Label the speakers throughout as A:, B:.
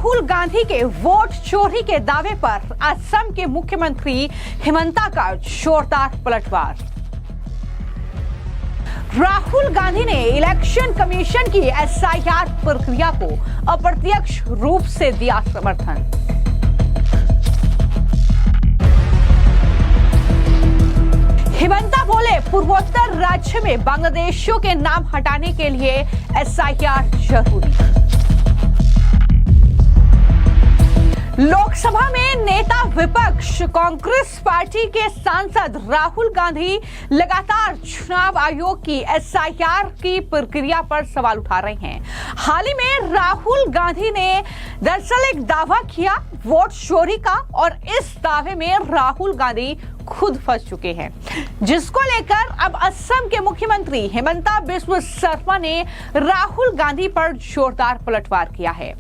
A: राहुल गांधी के वोट चोरी के दावे पर असम के मुख्यमंत्री हिमंता का जोरदार पलटवार। राहुल गांधी ने इलेक्शन कमीशन की एसआईआर प्रक्रिया को अप्रत्यक्ष रूप से दिया समर्थन। हिमंता बोले, पूर्वोत्तर राज्य में बांग्लादेशियों के नाम हटाने के लिए एसआईआर जरूरी। लोकसभा में नेता विपक्ष कांग्रेस पार्टी के सांसद राहुल गांधी लगातार चुनाव आयोग की एसआईआर की प्रक्रिया पर सवाल उठा रहे हैं। हाल ही में राहुल गांधी ने दरअसल एक दावा किया वोट चोरी का, और इस दावे में राहुल गांधी खुद फंस चुके हैं, जिसको लेकर अब असम के मुख्यमंत्री हिमंता बिस्वा शर्मा ने राहुल गांधी पर जोरदार पलटवार किया है।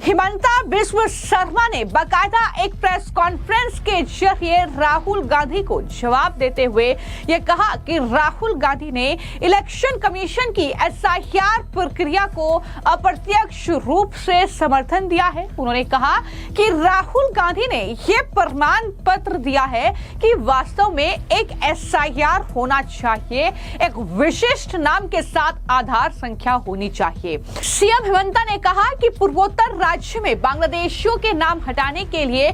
A: हिमंता बिस्वा शर्मा ने बाकायदा एक प्रेस कॉन्फ्रेंस के जरिए राहुल गांधी को जवाब देते हुए यह कहा कि राहुल गांधी ने इलेक्शन कमीशन की एसआईआर प्रक्रिया को अप्रत्यक्ष रूप से समर्थन दिया है। उन्होंने कहा कि राहुल गांधी ने यह प्रमाण पत्र दिया है कि वास्तव में एक एसआईआर होना चाहिए, एक विशिष्ट नाम के साथ आधार संख्या होनी चाहिए। सीएम हिमंता ने कहा कि पूर्वोत्तर राज्य में बांग्लादेशियों के नाम हटाने के लिए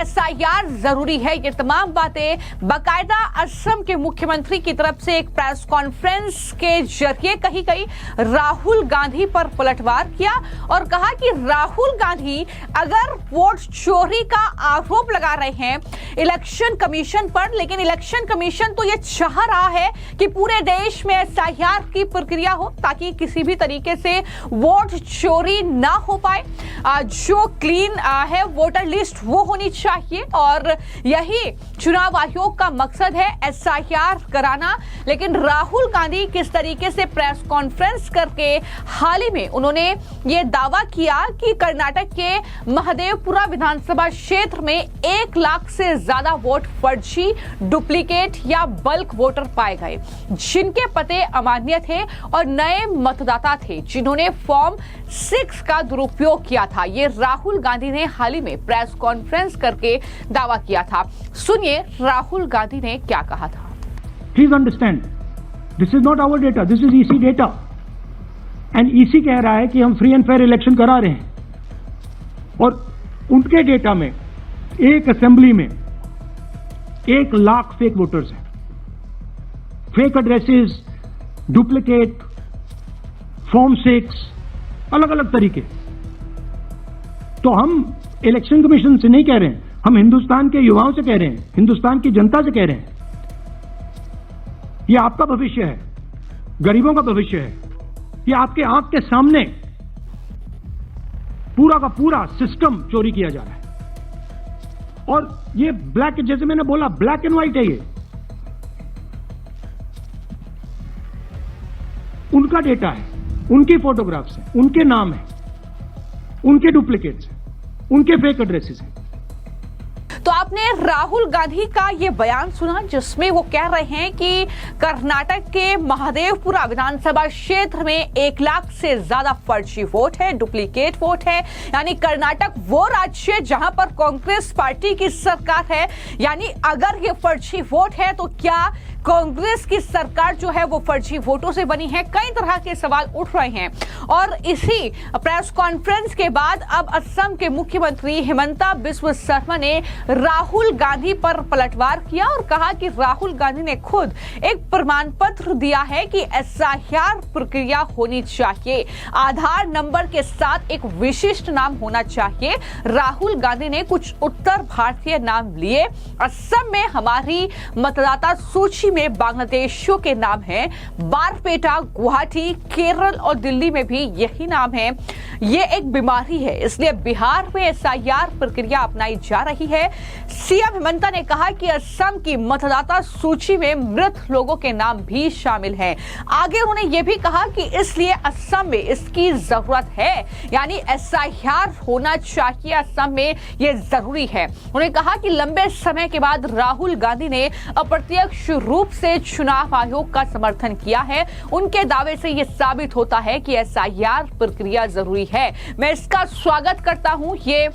A: एसआईआर जरूरी है। ये तमाम बातें बाकायदा असम के मुख्यमंत्री की तरफ से एक प्रेस कॉन्फ्रेंस के जरिए कही गई। राहुल गांधी पर पलटवार किया और कहा कि राहुल गांधी अगर वोट चोरी का आरोप लगा रहे हैं इलेक्शन कमीशन पर, लेकिन इलेक्शन कमीशन तो यह चाह रहा है कि पूरे देश में एसआईआर की प्रक्रिया हो ताकि किसी भी तरीके से वोट चोरी ना हो पाए। जो क्लीन है वोटर लिस्ट वो होनी चाहिए, और यही चुनाव आयोग का मकसद है, एसआईआर कराना। लेकिन राहुल गांधी किस तरीके से प्रेस कॉन्फ्रेंस करके हाल ही में उन्होंने ये दावा किया कि कर्नाटक के महादेवपुरा विधानसभा क्षेत्र में 1 लाख से ज्यादा वोट फर्जी, डुप्लीकेट या बल्क वोटर पाए गए, जिनके पते अमान्य थे और नए मतदाता थे जिन्होंने फॉर्म 6 का दुरुपयोग किया था। ये राहुल गांधी ने हाल ही में प्रेस कॉन्फ्रेंस करके दावा किया था। सुनिए राहुल गांधी ने क्या कहा था।
B: Please understand, this is not our data, this is EC data, and EC कह रहा है कि हम फ्री एंड फेयर इलेक्शन करा रहे हैं, और उनके डेटा में एक असेंबली में 1 लाख फेक वोटर्स हैं, फेक एड्रेसेस, डुप्लीकेट, फॉर्म 6, अलग अलग तरीके। तो हम इलेक्शन कमीशन से नहीं कह रहे हैं, हम हिंदुस्तान के युवाओं से कह रहे हैं, हिंदुस्तान की जनता से कह रहे हैं, ये आपका भविष्य है, गरीबों का भविष्य है, ये आपके आंख के सामने पूरा का पूरा सिस्टम चोरी किया जा रहा है। और ये ब्लैक, जैसे मैंने बोला, ब्लैक एंड व्हाइट है। ये उनका डेटा है, उनकी फोटोग्राफ्स हैं, उनके नाम है, उनके डुप्लीकेट्स हैं, उनके फेक एड्रेसेस हैं।
A: तो आपने राहुल गांधी का ये बयान सुना जिसमें वो कह रहे हैं कि कर्नाटक के महादेवपुरा विधानसभा क्षेत्र में 1 लाख से ज्यादा फर्जी वोट है, डुप्लीकेट वोट है। यानी कर्नाटक वो राज्य जहां पर कांग्रेस पार्टी की सरकार है, यानी अगर ये फर्जी वोट है तो क्या कांग्रेस की सरकार जो है वो फर्जी वोटों से बनी है? कई तरह के सवाल उठ रहे हैं। और इसी प्रेस कॉन्फ्रेंस के बाद अब असम के मुख्यमंत्री हिमंता बिस्वा शर्मा ने राहुल गांधी पर पलटवार किया और कहा कि राहुल गांधी ने खुद एक प्रमाण पत्र दिया है कि एसआईआर प्रक्रिया होनी चाहिए, आधार नंबर के साथ एक विशिष्ट नाम होना चाहिए। राहुल गांधी ने कुछ उत्तर भारतीय नाम लिए। असम में हमारी मतदाता सूची में बांग्लादेशियों के नाम हैं, बारपेटा, गुवाहाटी, केरल और दिल्ली में भी यही नाम है। ये एक बीमारी है, इसलिए बिहार में एसआईआर प्रक्रिया अपनाई जा रही है। सीएम हेमंता ने कहा कि असम की मतदाता सूची में मृत लोगों के नाम भी शामिल हैं। आगे उन्होंने ये भी कहा कि इसलिए असम में इसकी जरूरत है, यानी एसआईआर होना चाहिए असम में, ये जरूरी है। उन्होंने कहा कि लंबे समय के बाद राहुल गांधी ने अप्रत्यक्ष रूप से चुनाव आयोग का समर्थन किया है। उनके दावे से यह साबित होता है कि एसआईआर प्रक्रिया जरूरी है। मैं इसका स्वागत करता हूं। ये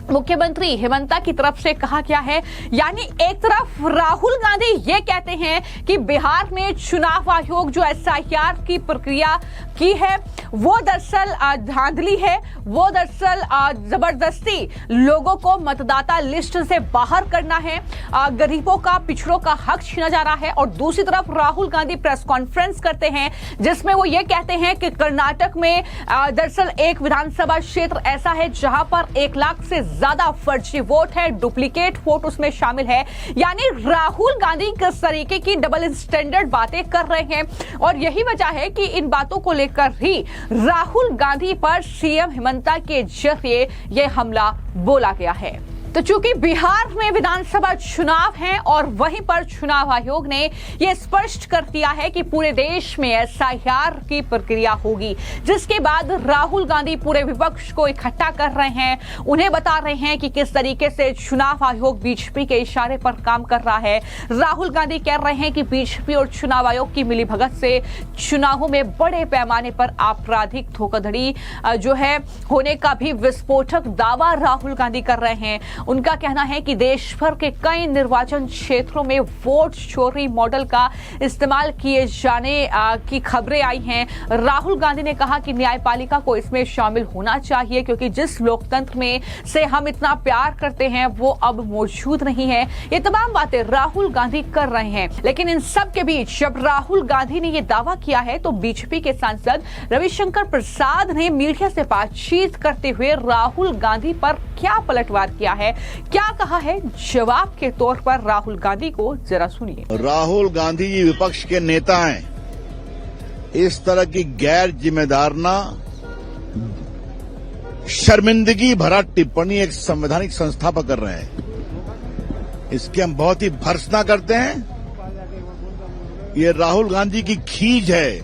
A: मुख्यमंत्री हेमंता की तरफ से कहा गया है। यानी एक तरफ राहुल गांधी ये कहते हैं कि बिहार में चुनाव आयोग जो एसआईआर की प्रक्रिया की है वो दरअसल धांधली है, वो दरअसल जबरदस्ती लोगों को मतदाता लिस्ट से बाहर करना है, गरीबों का, पिछड़ों का हक छीना जा रहा है। और दूसरी तरफ राहुल गांधी प्रेस कॉन्फ्रेंस करते हैं जिसमें वो ये कहते हैं कि कर्नाटक में दरअसल एक विधानसभा क्षेत्र ऐसा है जहां पर 1 लाख से ज्यादा फर्जी वोट है, डुप्लीकेट वोट उसमें शामिल है। यानी राहुल गांधी किस तरीके की डबल स्टैंडर्ड बातें कर रहे हैं और यही वजह है कि इन बातों को लेकर ही राहुल गांधी पर सीएम हेमंता के जरिए यह हमला बोला गया है। तो चूंकि बिहार में विधानसभा चुनाव है और वहीं पर चुनाव आयोग ने यह स्पष्ट कर दिया है कि पूरे देश में एसआईआर की प्रक्रिया होगी, जिसके बाद राहुल गांधी पूरे विपक्ष को इकट्ठा कर रहे हैं, उन्हें बता रहे हैं कि किस तरीके से चुनाव आयोग बीजेपी के इशारे पर काम कर रहा है। राहुल गांधी कह रहे हैं कि बीजेपी और चुनाव आयोग की मिलीभगत से चुनावों में बड़े पैमाने पर आपराधिक धोखाधड़ी जो है होने का भी विस्फोटक दावा राहुल गांधी कर रहे हैं। उनका कहना है कि देश भर के कई निर्वाचन क्षेत्रों में वोट चोरी मॉडल का इस्तेमाल किए जाने की खबरें आई हैं। राहुल गांधी ने कहा कि न्यायपालिका को इसमें शामिल होना चाहिए क्योंकि जिस लोकतंत्र में से हम इतना प्यार करते हैं वो अब मौजूद नहीं है। ये तमाम बातें राहुल गांधी कर रहे हैं। लेकिन इन सब के बीच जब राहुल गांधी ने यह दावा किया है तो बीजेपी के सांसद रविशंकर प्रसाद ने मीडिया से बातचीत करते हुए राहुल गांधी पर क्या पलटवार किया है, क्या कहा है, जवाब के तौर पर राहुल गांधी को जरा सुनिए।
C: राहुल गांधी जी विपक्ष के नेता हैं। इस तरह की गैर जिम्मेदारना, शर्मिंदगी भरा टिप्पणी एक संवैधानिक संस्था पर कर रहे हैं। इसकी हम बहुत ही भर्त्सना करते हैं। ये राहुल गांधी की खीज है,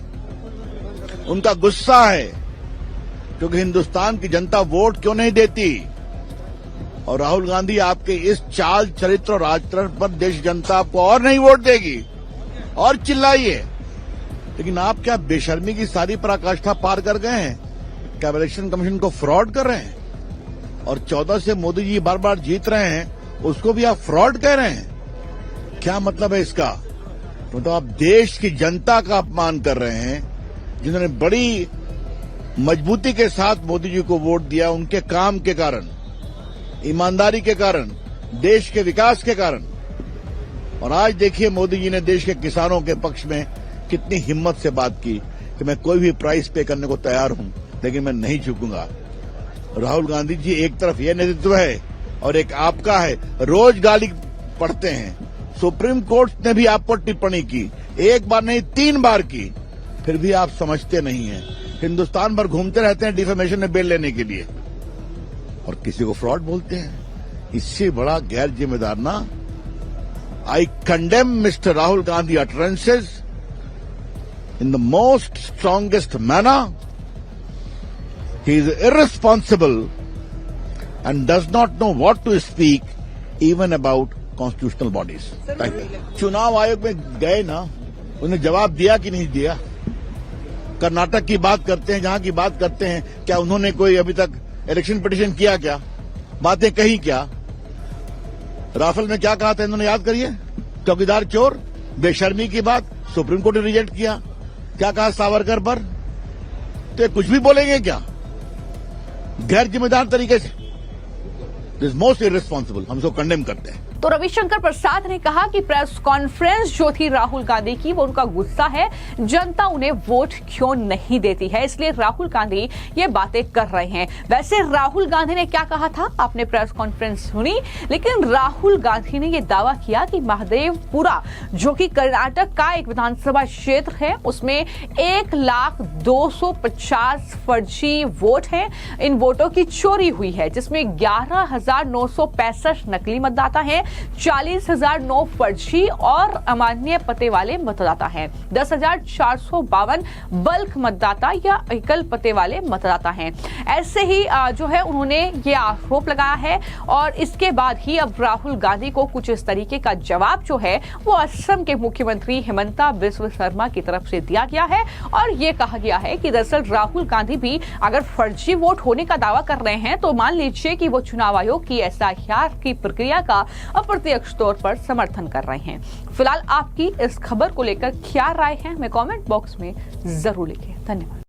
C: उनका गुस्सा है क्योंकि हिंदुस्तान की जनता वोट क्यों नहीं देती। और राहुल गांधी आपके इस चाल, चरित्र और आचरण पर देश जनता आपको और नहीं वोट देगी। और चिल्लाइए, लेकिन आप क्या बेशर्मी की सारी पराकाष्ठा पार कर गए हैं? क्या इलेक्शन कमीशन को फ्रॉड कर रहे हैं? और 14 से मोदी जी बार बार जीत रहे हैं, उसको भी आप फ्रॉड कह रहे हैं? क्या मतलब है इसका? तो आप देश की जनता का अपमान कर रहे हैं, जिन्होंने बड़ी मजबूती के साथ मोदी जी को वोट दिया, उनके काम के कारण, ईमानदारी के कारण, देश के विकास के कारण। और आज देखिए मोदी जी ने देश के किसानों के पक्ष में कितनी हिम्मत से बात की कि मैं कोई भी प्राइस पे करने को तैयार हूं, लेकिन मैं नहीं झुकूंगा। राहुल गांधी जी एक तरफ ये नेतृत्व है और एक आपका है, रोज गाली पढ़ते हैं। सुप्रीम कोर्ट ने भी आप पर टिप्पणी की, एक बार नहीं 3 बार की, फिर भी आप समझते नहीं हैं। हिंदुस्तान भर घूमते रहते हैं डिफेमेशन में बेल लेने के लिए और किसी को फ्रॉड बोलते हैं। इससे बड़ा गैर जिम्मेदार ना। आई condemn mister Rahul Gandhi utterances in the most strongest manner. He is irresponsible and does not know what to speak even about constitutional bodies. Thank you. चुनाव आयोग में गए ना, उन्हें जवाब दिया कि नहीं दिया? कर्नाटक की बात करते हैं, जहां की बात करते हैं, क्या उन्होंने कोई अभी तक इलेक्शन पिटीशन किया? क्या बातें कही? क्या राफेल में क्या कहा था इन्होंने याद करिए? चौकीदार चोर, बेशर्मी की बात सुप्रीम कोर्ट ने रिजेक्ट किया। क्या कहा सावरकर पर? तो कुछ भी बोलेंगे क्या गैर जिम्मेदार तरीके से? दिस मोस्ट इररिस्पॉन्सिबल, हम इसको कंडेम करते हैं।
A: तो रविशंकर प्रसाद ने कहा कि प्रेस कॉन्फ्रेंस जो थी राहुल गांधी की वो उनका गुस्सा है, जनता उन्हें वोट क्यों नहीं देती है, इसलिए राहुल गांधी ये बातें कर रहे हैं। वैसे राहुल गांधी ने क्या कहा था, आपने प्रेस कॉन्फ्रेंस सुनी, लेकिन राहुल गांधी ने यह दावा किया कि महादेवपुरा जो कि कर्नाटक का एक विधानसभा क्षेत्र है उसमें 1,250 फर्जी वोट हैं। इन वोटों की चोरी हुई है जिसमें 11,965 नकली मतदाता हैं, 40,009 फर्जी और अमान्य पते वाले मतदाता हैं, 10,452 बल्क मतदाता या एकल पते वाले मतदाता हैं। ऐसे ही जो है उन्होंने ये आरोप लगाया है और इसके बाद ही अब राहुल गांधी को कुछ इस तरीके का जवाब जो है वो असम के मुख्यमंत्री हिमंता बिस्वा शर्मा की तरफ से दिया गया है और ये कहा गया है कि दरअसल राहुल गांधी भी अगर फर्जी वोट होने का दावा कर रहे हैं तो मान लीजिए कि वो चुनाव आयोग की SIR की प्रक्रिया का अप्रत्यक्ष तौर पर समर्थन कर रहे हैं। फिलहाल आपकी इस खबर को लेकर क्या राय है हमें कमेंट बॉक्स में जरूर लिखें। धन्यवाद।